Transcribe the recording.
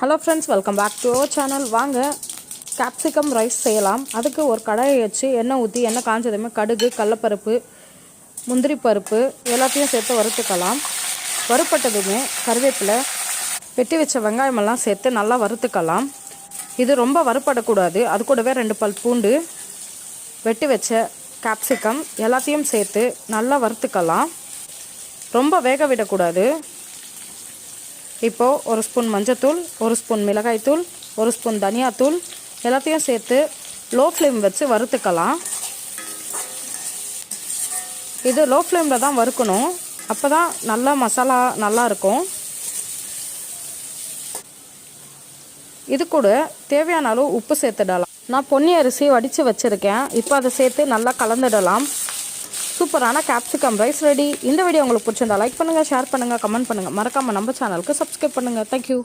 Hello friends, welcome back to our channel. வாங்க capsicum rice செய்யலாம். அதுக்கு ஒரு கடாயை வச்சு எண்ணெய் ஊற்றி எண்ணெய் காஞ்சதுமே கடுகு, கடலப்பருப்பு, முந்திரி பருப்பு எல்லாத்தையும் சேர்த்து வறுத்துக்கலாம். வறுப்பட்டதுமே கருவேப்பிலை, வெட்டி வச்ச வெங்காயமெல்லாம் சேர்த்து நல்லா வறுத்துக்கலாம். இது ரொம்ப வறுப்படக்கூடாது. அது கூடவே 2 பல் பூண்டு, வெட்டி வச்ச கேப்சிகம் எல்லாத்தையும் சேர்த்து நல்லா வறுத்துக்கலாம். ரொம்ப வேக விடக்கூடாது. இப்போது 1 ஸ்பூன் மஞ்சத்தூள், 1 ஸ்பூன் மிளகாய்த்தூள், 1 ஸ்பூன் தனியாத்தூள் எல்லாத்தையும் சேர்த்து லோ ஃப்ளேம் வச்சு வறுத்துக்கலாம். இது லோ ஃப்ளேமில் தான் வறுக்கணும். அப்போ தான் நல்லா மசாலா நல்லா இருக்கும். இது கூட தேவையான அளவு உப்பு சேர்த்துடலாம். நான் பொன்னி அரிசி வடித்து வச்சுருக்கேன். இப்போ அதை சேர்த்து நல்லா கலந்துடலாம். சூப்பரான கேப்சிகம் ரைஸ் ரெடி. இந்த வீடியோ உங்களுக்கு பிடிச்சிருந்தா லைக் பண்ணுங்கள், ஷேர் பண்ணுங்கள், கமெண்ட் பண்ணுங்கள். மறக்காமல் நம்ம சேனலுக்கு சப்ஸ்கிரைப் பண்ணுங்கள். தேங்க்யூ.